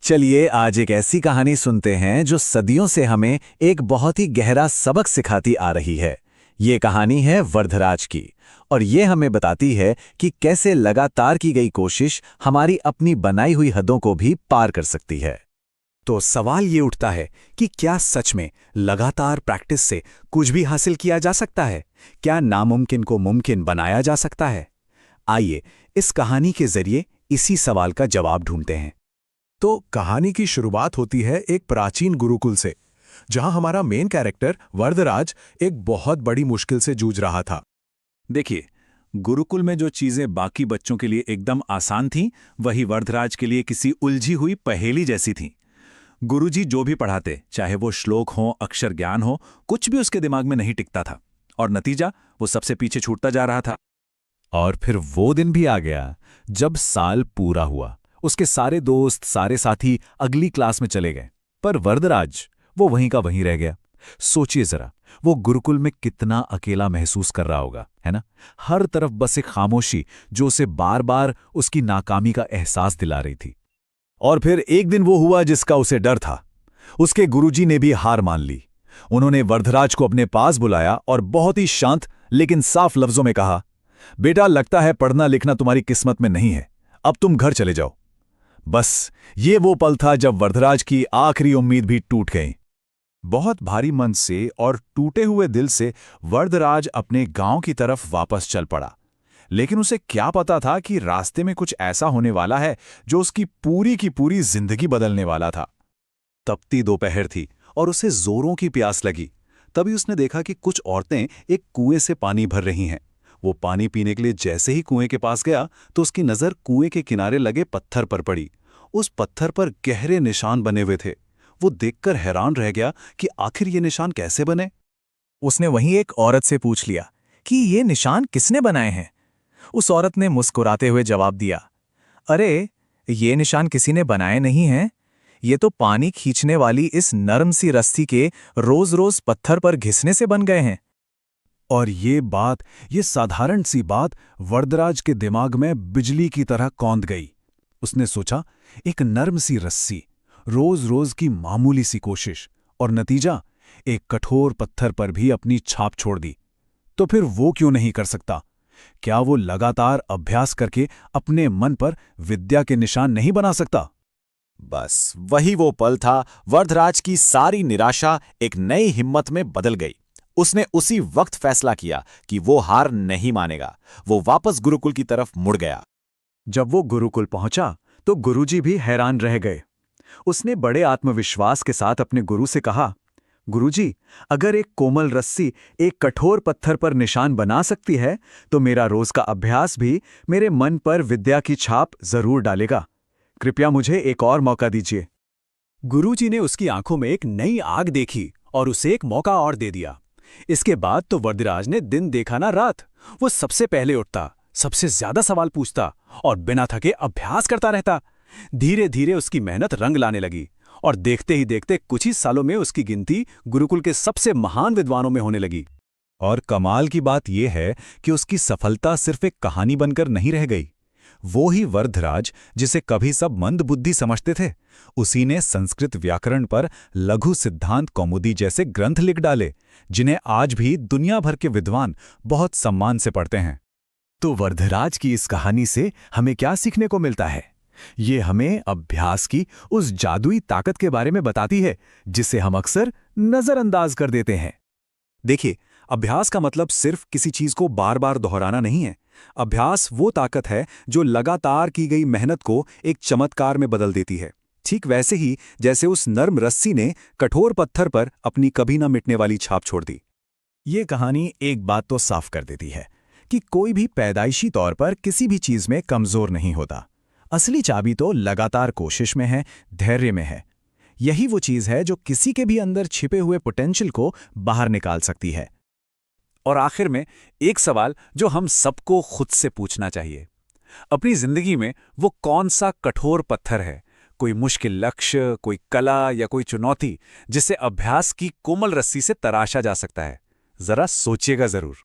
चलिए आज एक ऐसी कहानी सुनते हैं जो सदियों से हमें एक बहुत ही गहरा सबक सिखाती आ रही है। ये कहानी है वर्धराज की और ये हमें बताती है कि कैसे लगातार की गई कोशिश हमारी अपनी बनाई हुई हदों को भी पार कर सकती है। तो सवाल ये उठता है कि क्या सच में लगातार प्रैक्टिस से कुछ भी हासिल किया जा सकता है? क्या नामुमकिन को मुमकिन बनाया जा सकता है? आइए इस कहानी के जरिए इसी सवाल का जवाब ढूंढते हैं। तो कहानी की शुरुआत होती है एक प्राचीन गुरुकुल से, जहां हमारा मेन कैरेक्टर वर्धराज एक बहुत बड़ी मुश्किल से जूझ रहा था। देखिए, गुरुकुल में जो चीजें बाकी बच्चों के लिए एकदम आसान थीं, वही वर्धराज के लिए किसी उलझी हुई पहेली जैसी थीं। गुरुजी जो भी पढ़ाते, चाहे वो श्लोक हो, अक्षर ज्ञान हो, कुछ भी उसके दिमाग में नहीं टिकता था और नतीजा वो सबसे पीछे छूटता जा रहा था। और फिर वो दिन भी आ गया जब साल पूरा हुआ। उसके सारे दोस्त, सारे साथी अगली क्लास में चले गए, पर वर्धराज वो वहीं का वहीं रह गया। सोचिए जरा, वो गुरुकुल में कितना अकेला महसूस कर रहा होगा, है ना? हर तरफ बस एक खामोशी जो उसे बार बार उसकी नाकामी का एहसास दिला रही थी। और फिर एक दिन वो हुआ जिसका उसे डर था। उसके गुरुजी ने भी हार मान ली। उन्होंने वर्धराज को अपने पास बुलाया और बहुत ही शांत लेकिन साफ लफ्जों में कहा, बेटा, लगता है पढ़ना लिखना तुम्हारी किस्मत में नहीं है, अब तुम घर चले जाओ। बस ये वो पल था जब वर्धराज की आखिरी उम्मीद भी टूट गई। बहुत भारी मन से और टूटे हुए दिल से वर्धराज अपने गांव की तरफ वापस चल पड़ा। लेकिन उसे क्या पता था कि रास्ते में कुछ ऐसा होने वाला है जो उसकी पूरी की पूरी जिंदगी बदलने वाला था। तपती दोपहर थी और उसे जोरों की प्यास लगी। तभी उसने देखा कि कुछ औरतें एक कुएं से पानी भर रही हैं। वो पानी पीने के लिए जैसे ही कुएं के पास गया तो उसकी नजर कुएं के किनारे लगे पत्थर पर पड़ी। उस पत्थर पर गहरे निशान बने हुए थे। वो देखकर हैरान रह गया कि आखिर ये निशान कैसे बने। उसने वहीं एक औरत से पूछ लिया कि ये निशान किसने बनाए हैं। उस औरत ने मुस्कुराते हुए जवाब दिया, अरे, ये निशान किसी ने बनाए नहीं हैं। ये तो पानी खींचने वाली इस नरम सी रस्सी के रोज रोज पत्थर पर घिसने से बन गए हैं। और ये साधारण सी बात वर्धराज के दिमाग में बिजली की तरह कौंध गई। उसने सोचा, एक नर्म सी रस्सी, रोज रोज की मामूली सी कोशिश, और नतीजा एक कठोर पत्थर पर भी अपनी छाप छोड़ दी। तो फिर वो क्यों नहीं कर सकता? क्या वो लगातार अभ्यास करके अपने मन पर विद्या के निशान नहीं बना सकता? बस वही वो पल था। वर्धराज की सारी निराशा एक नई हिम्मत में बदल गई। उसने उसी वक्त फैसला किया कि वो हार नहीं मानेगा। वो वापस गुरुकुल की तरफ मुड़ गया। जब वो गुरुकुल पहुंचा तो गुरुजी भी हैरान रह गए। उसने बड़े आत्मविश्वास के साथ अपने गुरु से कहा, गुरुजी, अगर एक कोमल रस्सी एक कठोर पत्थर पर निशान बना सकती है तो मेरा रोज का अभ्यास भी मेरे मन पर विद्या की छाप जरूर डालेगा। कृपया मुझे एक और मौका दीजिए। गुरुजी ने उसकी आंखों में एक नई आग देखी और उसे एक मौका और दे दिया। इसके बाद तो वर्धराज ने दिन देखा ना रात। वो सबसे पहले उठता, सबसे ज्यादा सवाल पूछता और बिना थके अभ्यास करता रहता। धीरे धीरे उसकी मेहनत रंग लाने लगी और देखते ही देखते कुछ ही सालों में उसकी गिनती गुरुकुल के सबसे महान विद्वानों में होने लगी। और कमाल की बात यह है कि उसकी सफलता सिर्फ एक कहानी बनकर नहीं रह गई। वो ही वर्धराज जिसे कभी सब मंदबुद्धि समझते थे, उसी ने संस्कृत व्याकरण पर लघु सिद्धांत कौमुदी जैसे ग्रंथ लिख डाले, जिन्हें आज भी दुनिया भर के विद्वान बहुत सम्मान से पढ़ते हैं। तो वर्धराज की इस कहानी से हमें क्या सीखने को मिलता है? ये हमें अभ्यास की उस जादुई ताकत के बारे में बताती है जिसे हम अक्सर नजरअंदाज कर देते हैं। देखिए, अभ्यास का मतलब सिर्फ किसी चीज को बार बार दोहराना नहीं है। अभ्यास वो ताकत है जो लगातार की गई मेहनत को एक चमत्कार में बदल देती है। ठीक वैसे ही जैसे उस नर्म रस्सी ने कठोर पत्थर पर अपनी कभी न मिटने वाली छाप छोड़ दी। ये कहानी एक बात तो साफ कर देती है कि कोई भी पैदाइशी तौर पर किसी भी चीज में कमजोर नहीं होता। असली चाबी तो लगातार कोशिश में है, धैर्य में है। यही वो चीज है जो किसी के भी अंदर छिपे हुए पोटेंशियल को बाहर निकाल सकती है। और आखिर में एक सवाल जो हम सबको खुद से पूछना चाहिए, अपनी जिंदगी में वो कौन सा कठोर पत्थर है, कोई मुश्किल लक्ष्य, कोई कला या कोई चुनौती जिसे अभ्यास की कोमल रस्सी से तराशा जा सकता है? जरा सोचिएगा जरूर।